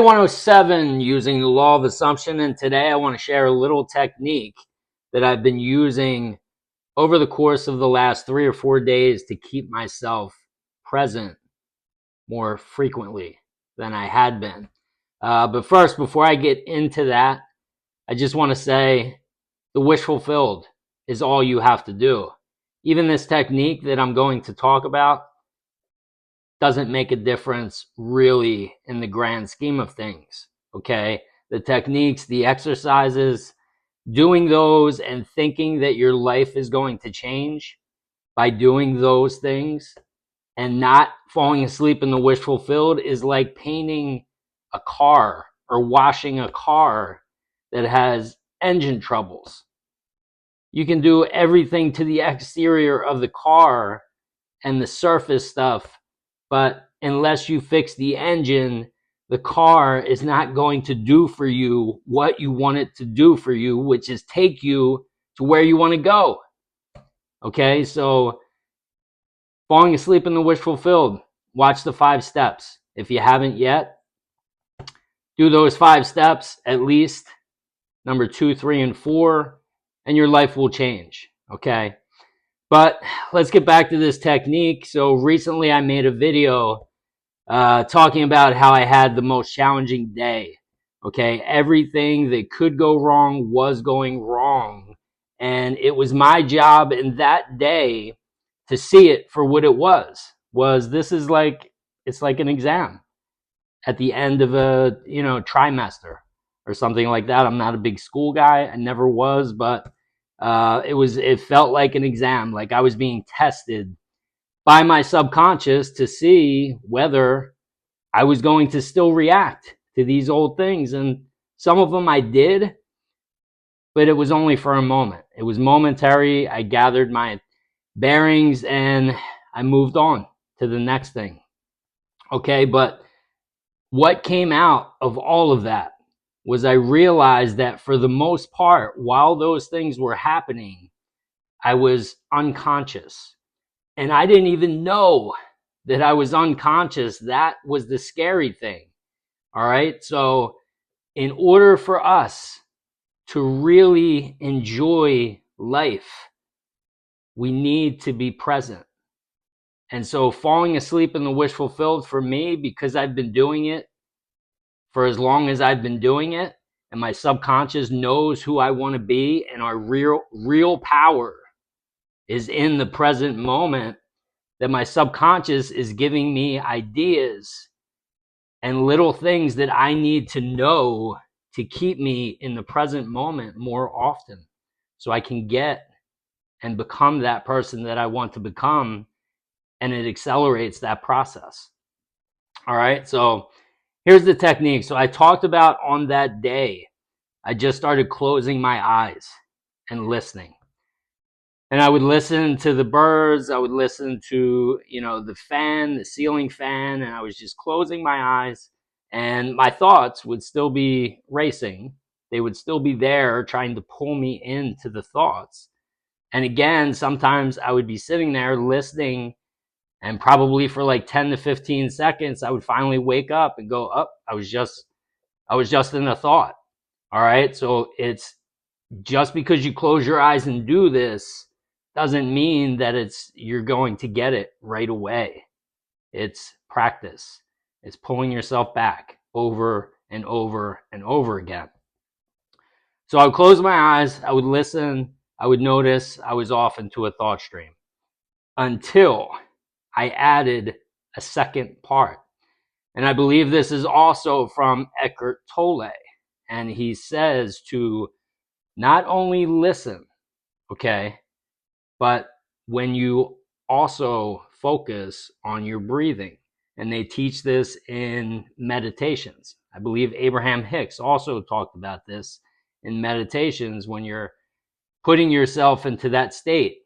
107, using the law of assumption, and today I want to share a little technique that I've been using over the course of the last 3 or 4 days to keep myself present more frequently than I had been. But first, before I get into that, I just want to say the wish fulfilled is all you have to do. Even this technique that I'm going to talk about doesn't make a difference really in the grand scheme of things. Okay. The techniques, the exercises, doing those and thinking that your life is going to change by doing those things and not falling asleep in the wish fulfilled is like painting a car or washing a car that has engine troubles. You can do everything to the exterior of the car and the surface stuff, but unless you fix the engine, the car is not going to do for you what you want it to do for you, which is take you to where you want to go. Okay, so falling asleep in the wish fulfilled, watch the 5 steps. If you haven't yet, do those 5 steps at least, number 2, 3, and 4, and your life will change. Okay. But let's get back to this technique. So recently I made a video talking about how I had the most challenging day. Okay, everything that could go wrong was going wrong. And it was my job in that day to see it for what it was. This is like, it's like an exam at the end of a, trimester or something like that. I'm not a big school guy. I never was, but it felt like an exam, like I was being tested by my subconscious to see whether I was going to still react to these old things. And some of them I did, but it was only for a moment. It was momentary. I gathered my bearings and I moved on to the next thing. Okay, but what came out of all of that was I realized that for the most part, while those things were happening, I was unconscious. And I didn't even know that I was unconscious. That was the scary thing. All right. So in order for us to really enjoy life, we need to be present. And so falling asleep in the wish fulfilled for me, because I've been doing it for as long as I've been doing it, and my subconscious knows who I want to be, and our real power is in the present moment, that my subconscious is giving me ideas and little things that I need to know to keep me in the present moment more often, so I can get and become that person that I want to become, and it accelerates that process. All right, so here's the technique. So I talked about on that day, I just started closing my eyes and listening. And I would listen to the birds. I would listen to, the fan, the ceiling fan, and I was just closing my eyes, and my thoughts would still be racing. They would still be there trying to pull me into the thoughts. And again, sometimes I would be sitting there listening, and probably for like 10 to 15 seconds, I would finally wake up and go, "Oh, I was just in a thought." All right. So it's just because you close your eyes and do this doesn't mean that you're going to get it right away. It's practice. It's pulling yourself back over and over and over again. So I would close my eyes, I would listen, I would notice I was off into a thought stream until I added a second part. And I believe this is also from Eckhart Tolle. And he says to not only listen, okay, but when you also focus on your breathing. And they teach this in meditations. I believe Abraham Hicks also talked about this in meditations. When you're putting yourself into that state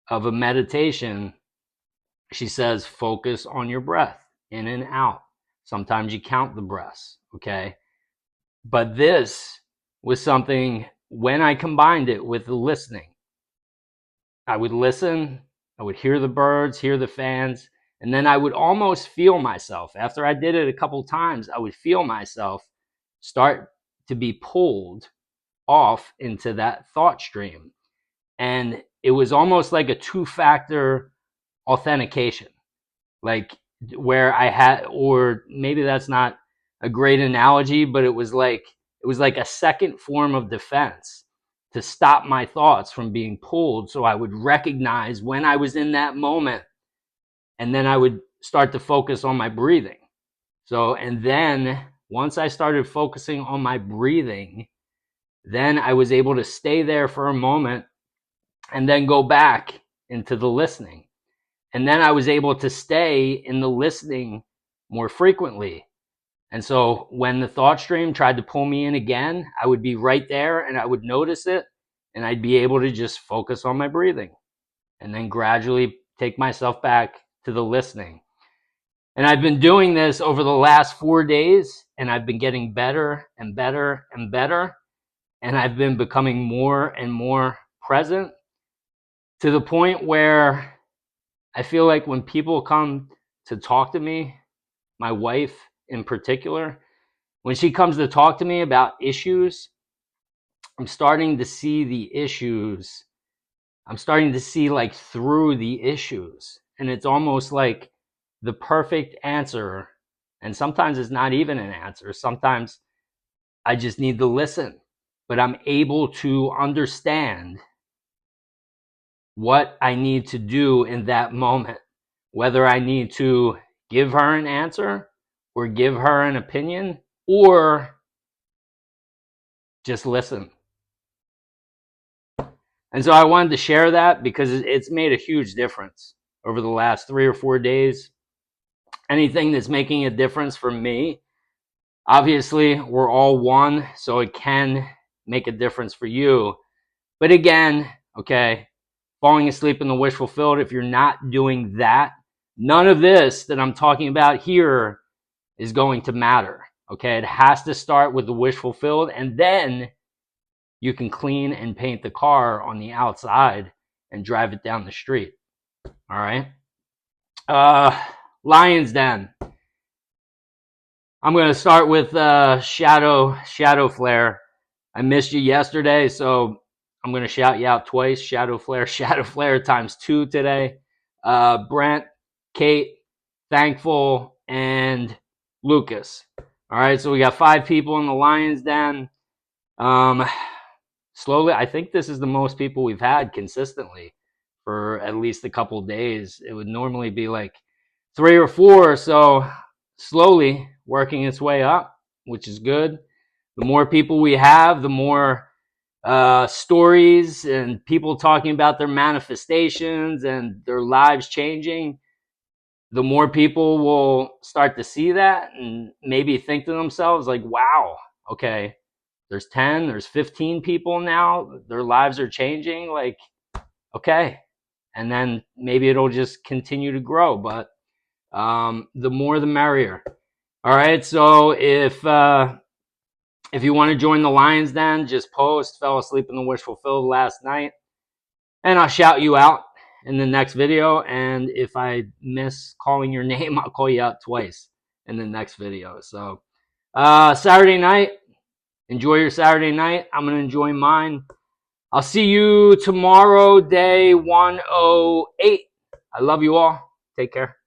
of a meditation, she says, focus on your breath, in and out. Sometimes you count the breaths, okay? But this was something, when I combined it with the listening, I would listen, I would hear the birds, hear the fans, And then I would almost feel myself, after I did it a couple times, I would feel myself start to be pulled off into that thought stream. And it was almost like a two-factor authentication, like where I had, or maybe that's not a great analogy, but it was like a second form of defense to stop my thoughts from being pulled, so I would recognize when I was in that moment, and then I would start to focus on my breathing. So, and then once I started focusing on my breathing, then I was able to stay there for a moment and then go back into the listening. And then I was able to stay in the listening more frequently. And so when the thought stream tried to pull me in again, I would be right there and I would notice it, and I'd be able to just focus on my breathing and then gradually take myself back to the listening. And I've been doing this over the last 4 days, and I've been getting better and better and better. And I've been becoming more and more present, to the point where I feel like when people come to talk to me, my wife in particular, when she comes to talk to me about issues, I'm starting to see the issues. I'm starting to see like through the issues. And it's almost like the perfect answer. And sometimes it's not even an answer. Sometimes I just need to listen. But I'm able to understand what I need to do in that moment, whether I need to give her an answer or give her an opinion or just listen. And so I wanted to share that because it's made a huge difference over the last 3 or 4 days. Anything that's making a difference for me, obviously we're all one, so it can make a difference for you. But again, okay, falling asleep in the wish fulfilled, if you're not doing that, none of this that I'm talking about here is going to matter. Okay, it has to start with the wish fulfilled, and then you can clean and paint the car on the outside and drive it down the street. All right. Lion's Den. I'm going to start with Shadow Flare. I missed you yesterday, so I'm going to shout you out twice. Shadow Flare times 2 today. Brent, Kate, Thankful, and Lucas. All right, so we got 5 people in the Lion's Den. Slowly, I think this is the most people we've had consistently for at least a couple of days. It would normally be like 3 or 4, so slowly working its way up, which is good. The more people we have, the more stories and people talking about their manifestations and their lives changing, the more people will start to see that and maybe think to themselves like, wow, okay, there's 10, there's 15 people now, their lives are changing, like, okay. And then maybe it'll just continue to grow, but the more the merrier. All right, so if you want to join the Lions Den, just post fell asleep in the wish fulfilled last night, and I'll shout you out in the next video. And if I miss calling your name, I'll call you out twice in the next video. So Saturday night, enjoy your Saturday night. I'm going to enjoy mine. I'll see you tomorrow, day 108. I love you all. Take care.